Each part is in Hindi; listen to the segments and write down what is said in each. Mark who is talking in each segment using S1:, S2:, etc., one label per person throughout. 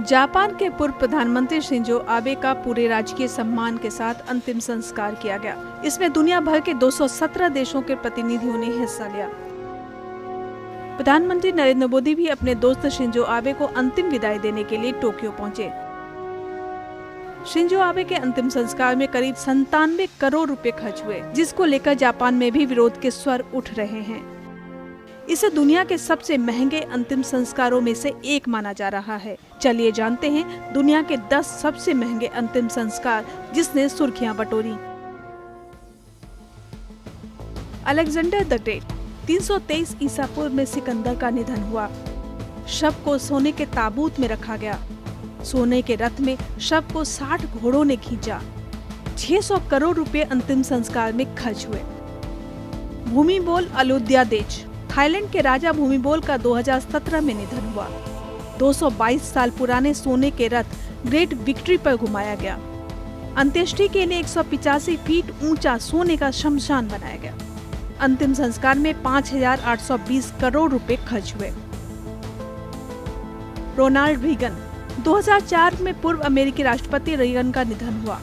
S1: जापान के पूर्व प्रधानमंत्री शिंजो आबे का पूरे राजकीय सम्मान के साथ अंतिम संस्कार किया गया। इसमें दुनिया भर के 217 देशों के प्रतिनिधियों ने हिस्सा लिया। प्रधानमंत्री नरेंद्र मोदी भी अपने दोस्त शिंजो आबे को अंतिम विदाई देने के लिए टोक्यो पहुंचे। शिंजो आबे के अंतिम संस्कार में करीब 97 करोड़ रुपए खर्च हुए, जिसको लेकर जापान में भी विरोध के स्वर उठ रहे हैं। इसे दुनिया के सबसे महंगे अंतिम संस्कारों में से एक माना जा रहा है। चलिए जानते हैं दुनिया के 10 सबसे महंगे अंतिम संस्कार जिसने सुर्खियां बटोरी। Alexander the Great. 323 ईसा पूर्व में सिकंदर का निधन हुआ। शव को सोने के ताबूत में रखा गया। सोने के रथ में शव को 60 घोड़ों ने खींचा। 600 करोड़ रुपए अंतिम संस्कार में खर्च हुए। भूमिबोल अयोध्यादेश। थाईलैंड के राजा भूमिबोल का 2017 में निधन हुआ। 222 साल पुराने सोने के रथ ग्रेट विक्ट्री पर घुमाया गया। अंत्येष्टि के लिए 185 फीट ऊंचा सोने का शमशान बनाया गया। अंतिम संस्कार में 5,820 करोड़ रुपए खर्च हुए। Ronald Reagan. 2004 में पूर्व अमेरिकी राष्ट्रपति रीगन का निधन हुआ।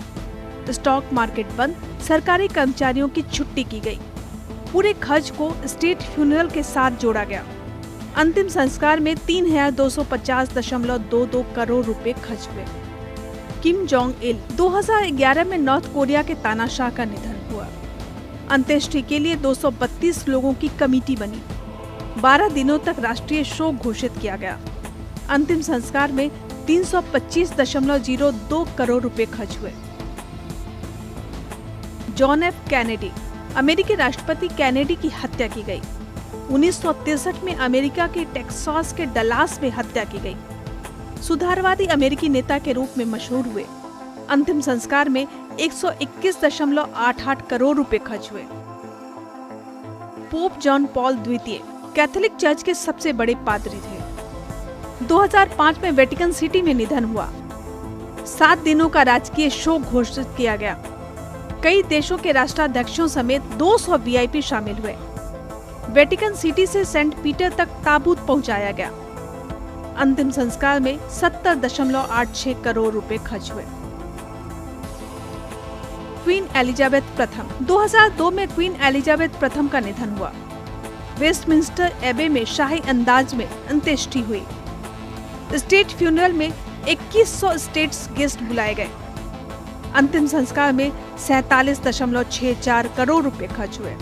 S1: स्टॉक मार्केट बंद, सरकारी कर्मचारियों की छुट्टी की गई। पूरे खर्च को स्टेट फ्यूनरल के साथ जोड़ा गया। अंतिम संस्कार में 3,250.22 करोड़ रुपए खर्च हुए। Kim Jong Il. 2011 में नॉर्थ कोरिया के तानाशाह का निधन हुआ। अंत्येष्टि के लिए 232 लोगों की कमेटी बनी। 12 दिनों तक राष्ट्रीय शोक घोषित किया गया। अंतिम संस्कार में 325.02 करोड़ रुपए खर्च हुए। John F Kennedy. अमेरिकी राष्ट्रपति कैनेडी की हत्या की गई। 1963 में अमेरिका के टेक्सास के डलास में हत्या की गई। सुधारवादी अमेरिकी नेता के रूप में मशहूर हुए। अंतिम संस्कार में 121.88 करोड़ रुपए खर्च हुए। पोप जॉन पॉल द्वितीय कैथोलिक चर्च के सबसे बड़े पादरी थे। 2005 में वेटिकन सिटी में निधन हुआ। 7 दिनों का राजकीय शोक घोषित किया गया। कई देशों के राष्ट्राध्यक्षों समेत 200 वीआईपी शामिल हुए। वेटिकन सिटी से सेंट पीटर तक ताबूत पहुंचाया गया। अंतिम संस्कार में 70.86 करोड़ रुपए खर्च हुए। क्वीन एलिजाबेथ प्रथम। 2002 में क्वीन एलिजाबेथ प्रथम का निधन हुआ। वेस्टमिंस्टर एबे में शाही अंदाज में अंत्येष्टि हुई। स्टेट फ्यूनरल में 2100 स्टेट्स गेस्ट बुलाए गए। अंतिम संस्कार में 47.64 करोड़ रुपए खर्च हुए।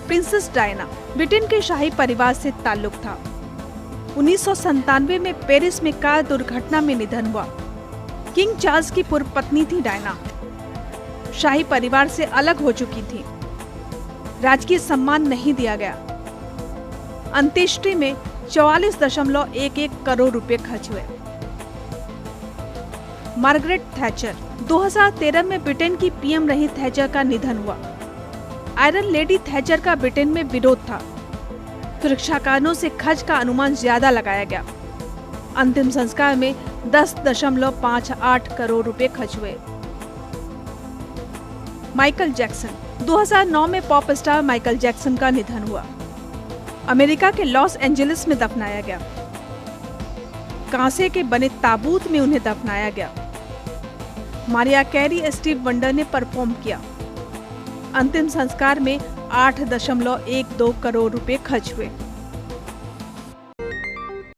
S1: Princess Diana. ब्रिटेन के शाही परिवार से ताल्लुक था। 1997 में पेरिस में कार दुर्घटना में निधन हुआ। किंग चार्ल्स की पूर्व पत्नी थी डायना। शाही परिवार से अलग हो चुकी थी। राजकीय सम्मान नहीं दिया गया। अंत्येष्टि में 44.11 करोड़ रुपए खर्च हुए। Margaret Thatcher. 2013 में ब्रिटेन की पीएम रही थैचर का निधन हुआ। आयरन लेडी थैचर का ब्रिटेन में विरोध था। सुरक्षा कारणों से खर्च का अनुमान ज्यादा लगाया गया। अंतिम संस्कार में 10.58 करोड़ रुपए खर्च हुए। Michael Jackson. 2009 में पॉप स्टार माइकल जैक्सन का निधन हुआ। अमेरिका के लॉस एंजलिस में दफनाया गया। कांसे के बने ताबूत में उन्हें दफनाया गया। मारिया कैरी स्टीव वंडर ने परफॉर्म किया। अंतिम संस्कार में 8.12 करोड़ रुपए खर्च हुए।